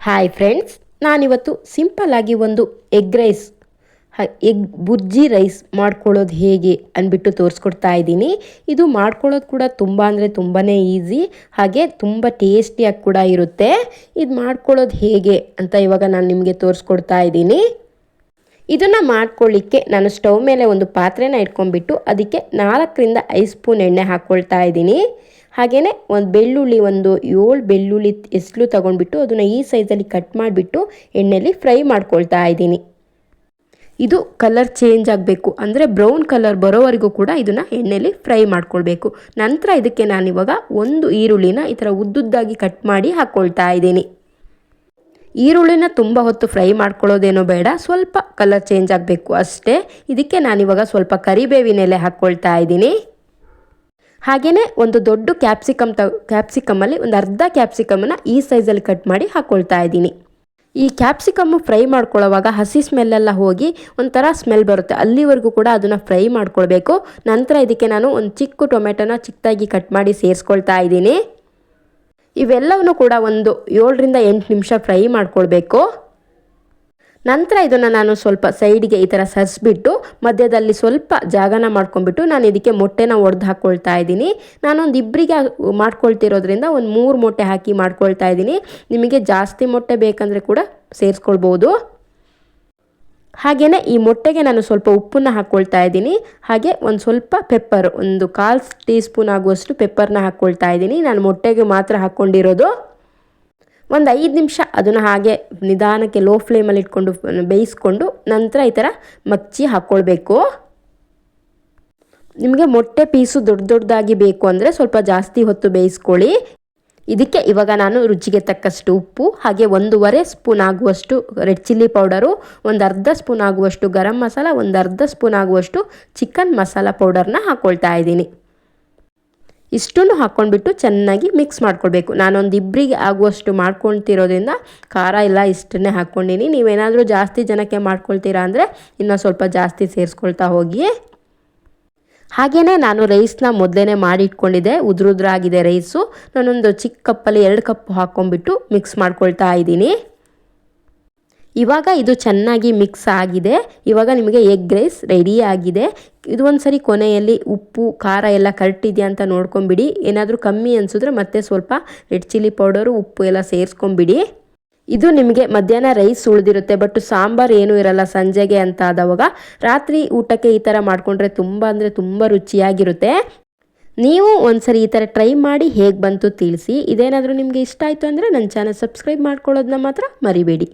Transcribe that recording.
Hi friends, ನಾನಿವತ್ತು simple ಆಗಿ ಒಂದು ಎಗ್ ಬುರ್ಜಿ ರೈಸ್ ಮಾಡ್ಕೊಳ್ಳೋದು ಹೇಗೆ ಅಂದ್ಬಿಟ್ಟು ತೋರಿಸ್ಕೊಡ್ತಾ ಇದ್ದೀನಿ. ಇದು ಮಾಡ್ಕೊಳ್ಳೋದು ಕೂಡ ತುಂಬ ಅಂದರೆ ತುಂಬಾ ಈಸಿ, ಹಾಗೆ ತುಂಬ ಟೇಸ್ಟಿಯಾಗಿ ಕೂಡ ಇರುತ್ತೆ. ಇದು ಮಾಡ್ಕೊಳ್ಳೋದು ಹೇಗೆ ಅಂತ ಇವಾಗ ನಾನು ನಿಮಗೆ ತೋರಿಸ್ಕೊಡ್ತಾ ಇದ್ದೀನಿ. ಇದನ್ನು ಮಾಡ್ಕೊಳ್ಳಿಕ್ಕೆ ನಾನು ಸ್ಟವ್ ಮೇಲೆ ಒಂದು ಪಾತ್ರೆನ ಇಟ್ಕೊಂಡ್ಬಿಟ್ಟು ಅದಕ್ಕೆ 4ರಿಂದ 5 ಸ್ಪೂನ್ ಎಣ್ಣೆ ಹಾಕ್ಕೊಳ್ತಾ ಇದ್ದೀನಿ. ಹಾಗೆಯೇ ಒಂದು ಬೆಳ್ಳುಳ್ಳಿ, ಒಂದು 7 ಬೆಳ್ಳುಳ್ಳಿ ಎಸ್ಲು ತೊಗೊಂಡ್ಬಿಟ್ಟು ಅದನ್ನು ಈ ಸೈಜಲ್ಲಿ ಕಟ್ ಮಾಡಿಬಿಟ್ಟು ಎಣ್ಣೆಯಲ್ಲಿ ಫ್ರೈ ಮಾಡ್ಕೊಳ್ತಾ ಇದ್ದೀನಿ. ಇದು ಕಲರ್ ಚೇಂಜ್ ಆಗಬೇಕು, ಅಂದರೆ ಬ್ರೌನ್ ಕಲರ್ ಬರೋವರೆಗೂ ಕೂಡ ಇದನ್ನು ಎಣ್ಣೆಯಲ್ಲಿ ಫ್ರೈ ಮಾಡ್ಕೊಳ್ಬೇಕು. ನಂತರ ಇದಕ್ಕೆ ನಾನಿವಾಗ ಒಂದು ಈರುಳ್ಳಿನ ಈ ಥರ ಉದ್ದುದ್ದಾಗಿ ಕಟ್ ಮಾಡಿ ಹಾಕ್ಕೊಳ್ತಾ ಇದ್ದೀನಿ. ಈರುಳ್ಳಿನ ತುಂಬ ಹೊತ್ತು ಫ್ರೈ ಮಾಡ್ಕೊಳ್ಳೋದೇನೋ ಬೇಡ, ಸ್ವಲ್ಪ ಕಲರ್ ಚೇಂಜ್ ಆಗಬೇಕು ಅಷ್ಟೇ. ಇದಕ್ಕೆ ನಾನಿವಾಗ ಸ್ವಲ್ಪ ಕರಿಬೇವಿನ ಎಲೆ ಹಾಕ್ಕೊಳ್ತಾ ಇದ್ದೀನಿ. ಹಾಗೆಯೇ ಒಂದು ದೊಡ್ಡ ಕ್ಯಾಪ್ಸಿಕಮಲ್ಲಿ ಒಂದು ಅರ್ಧ ಕ್ಯಾಪ್ಸಿಕಮನ್ನು ಈ ಸೈಜಲ್ಲಿ ಕಟ್ ಮಾಡಿ ಹಾಕ್ಕೊಳ್ತಾ ಇದ್ದೀನಿ. ಈ ಕ್ಯಾಪ್ಸಿಕಮ್ಮು ಫ್ರೈ ಮಾಡ್ಕೊಳ್ಳೋವಾಗ ಹಸಿ ಸ್ಮೆಲ್ಲೆಲ್ಲ ಹೋಗಿ ಒಂಥರ ಸ್ಮೆಲ್ ಬರುತ್ತೆ, ಅಲ್ಲಿವರೆಗೂ ಕೂಡ ಅದನ್ನು ಫ್ರೈ ಮಾಡ್ಕೊಳ್ಬೇಕು. ನಂತರ ಇದಕ್ಕೆ ನಾನು ಒಂದು ಚಿಕ್ಕ ಟೊಮೆಟೊನ ಚಿಕ್ಕದಾಗಿ ಕಟ್ ಮಾಡಿ ಸೇರಿಸ್ಕೊಳ್ತಾ ಇದ್ದೀನಿ. ಇವೆಲ್ಲವನ್ನೂ ಕೂಡ ಒಂದು 7ರಿಂದ 8 ನಿಮಿಷ ಫ್ರೈ ಮಾಡ್ಕೊಳ್ಬೇಕು. ನಂತರ ಇದನ್ನು ನಾನು ಸ್ವಲ್ಪ ಸೈಡಿಗೆ ಈ ಥರ ಸರಿಸ್ಬಿಟ್ಟು ಮಧ್ಯದಲ್ಲಿ ಸ್ವಲ್ಪ ಜಾಗನ ಮಾಡ್ಕೊಂಡ್ಬಿಟ್ಟು ನಾನು ಇದಕ್ಕೆ ಮೊಟ್ಟೆನ ಒಡೆದು ಹಾಕ್ಕೊಳ್ತಾ ಇದ್ದೀನಿ. ನಾನೊಂದು ಇಬ್ಬರಿಗೆ ಮಾಡ್ಕೊಳ್ತಿರೋದ್ರಿಂದ ಒಂದು 3 ಮೊಟ್ಟೆ ಹಾಕಿ ಮಾಡ್ಕೊಳ್ತಾ ಇದ್ದೀನಿ. ನಿಮಗೆ ಜಾಸ್ತಿ ಮೊಟ್ಟೆ ಬೇಕಂದರೆ ಕೂಡ ಸೇರಿಸ್ಕೊಳ್ಬೋದು. ಹಾಗೆಯೇ ಈ ಮೊಟ್ಟೆಗೆ ನಾನು ಸ್ವಲ್ಪ ಉಪ್ಪನ್ನು ಹಾಕ್ಕೊಳ್ತಾ ಇದ್ದೀನಿ. ಹಾಗೆ ಒಂದು ಸ್ವಲ್ಪ ಪೆಪ್ಪರ್, ಒಂದು 1/4 ಟೀ ಸ್ಪೂನ್ ಆಗುವಷ್ಟು ಪೆಪ್ಪರ್ನ ಹಾಕ್ಕೊಳ್ತಾ ಇದ್ದೀನಿ. ನಾನು ಮೊಟ್ಟೆಗೆ ಮಾತ್ರ ಹಾಕ್ಕೊಂಡಿರೋದು. ಒಂದು 5 ನಿಮಿಷ ಅದನ್ನು ಹಾಗೆ ನಿಧಾನಕ್ಕೆ ಲೋ ಫ್ಲೇಮಲ್ಲಿ ಇಟ್ಕೊಂಡು ಬೇಯಿಸ್ಕೊಂಡು ನಂತರ ಈ ಥರ ಮಚ್ಚಿ ಹಾಕ್ಕೊಳ್ಬೇಕು. ನಿಮಗೆ ಮೊಟ್ಟೆ ಪೀಸು ದೊಡ್ಡದಾಗಿ ಬೇಕು ಅಂದರೆ ಸ್ವಲ್ಪ ಜಾಸ್ತಿ ಹೊತ್ತು ಬೇಯಿಸ್ಕೊಳ್ಳಿ. ಇದಕ್ಕೆ ಇವಾಗ ನಾನು ರುಚಿಗೆ ತಕ್ಕಷ್ಟು ಉಪ್ಪು, ಹಾಗೆ 1.5 ಸ್ಪೂನ್ ಆಗುವಷ್ಟು ರೆಡ್ ಚಿಲ್ಲಿ ಪೌಡರು, ಒಂದು ಅರ್ಧ ಸ್ಪೂನ್ ಆಗುವಷ್ಟು ಗರಂ ಮಸಾಲ, ಒಂದು ಅರ್ಧ ಸ್ಪೂನ್ ಆಗುವಷ್ಟು ಚಿಕನ್ ಮಸಾಲ ಪೌಡರ್ನ ಹಾಕ್ಕೊಳ್ತಾ ಇದ್ದೀನಿ. ಇಷ್ಟನ್ನು ಹಾಕ್ಕೊಂಡ್ಬಿಟ್ಟು ಚೆನ್ನಾಗಿ ಮಿಕ್ಸ್ ಮಾಡ್ಕೊಳ್ಬೇಕು. ನಾನೊಂದು ಇಬ್ಬರಿಗೆ ಆಗುವಷ್ಟು ಮಾಡ್ಕೊಳ್ತಿರೋದ್ರಿಂದ ಖಾರ ಎಲ್ಲ ಇಷ್ಟನ್ನೇ ಹಾಕ್ಕೊಂಡಿನಿ. ನೀವೇನಾದರೂ ಜಾಸ್ತಿ ಜನಕ್ಕೆ ಮಾಡ್ಕೊಳ್ತೀರಾ ಅಂದರೆ ಇನ್ನೂ ಸ್ವಲ್ಪ ಜಾಸ್ತಿ ಸೇರಿಸ್ಕೊಳ್ತಾ ಹೋಗಿ. ಹಾಗೆಯೇ ನಾನು ರೈಸ್ನ ಮೊದಲೇ ಮಾಡಿ ಇಟ್ಕೊಂಡಿದ್ದೆ, ಉದುರಾಗಿದೆ ರೈಸು. ನಾನೊಂದು ಚಿಕ್ಕ ಕಪ್ಪಲ್ಲಿ 2 ಕಪ್ ಹಾಕ್ಕೊಂಡ್ಬಿಟ್ಟು ಮಿಕ್ಸ್ ಮಾಡ್ಕೊಳ್ತಾ ಇದ್ದೀನಿ. ಇವಾಗ ಇದು ಚೆನ್ನಾಗಿ ಮಿಕ್ಸ್ ಆಗಿದೆ. ಇವಾಗ ನಿಮಗೆ ಎಗ್ ರೈಸ್ ರೆಡಿ ಆಗಿದೆ. ಇದು ಒಂದು ಸರಿ ಕೊನೆಯಲ್ಲಿ ಉಪ್ಪು ಖಾರ ಎಲ್ಲ ಕರೆಕ್ಟ್ ಇದೆಯಾ ಅಂತ ನೋಡ್ಕೊಂಬಿಡಿ. ಏನಾದರೂ ಕಮ್ಮಿ ಅನಿಸಿದ್ರೆ ಮತ್ತೆ ಸ್ವಲ್ಪ ರೆಡ್ ಚಿಲ್ಲಿ ಪೌಡರು, ಉಪ್ಪು ಎಲ್ಲ ಸೇರಿಸ್ಕೊಂಬಿಡಿ. ಇದು ನಿಮಗೆ ಮಧ್ಯಾಹ್ನ ರೈಸ್ ಉಳಿದಿರುತ್ತೆ, ಬಟ್ ಸಾಂಬಾರು ಏನೂ ಇರಲ್ಲ ಸಂಜೆಗೆ ಅಂತ ಆದವಾಗ ರಾತ್ರಿ ಊಟಕ್ಕೆ ಈ ಥರ ಮಾಡಿಕೊಂಡ್ರೆ ತುಂಬ ಅಂದರೆ ತುಂಬ ರುಚಿಯಾಗಿರುತ್ತೆ. ನೀವು ಒಂದ್ಸರಿ ಈ ಥರ ಟ್ರೈ ಮಾಡಿ ಹೇಗೆ ಬಂತು ತಿಳಿಸಿ. ಇದೇನಾದರೂ ನಿಮಗೆ ಇಷ್ಟ ಆಯಿತು ಅಂದರೆ ನನ್ನ ಚಾನಲ್ ಸಬ್ಸ್ಕ್ರೈಬ್ ಮಾಡ್ಕೊಳ್ಳೋದನ್ನ ಮಾತ್ರ ಮರಿಬೇಡಿ.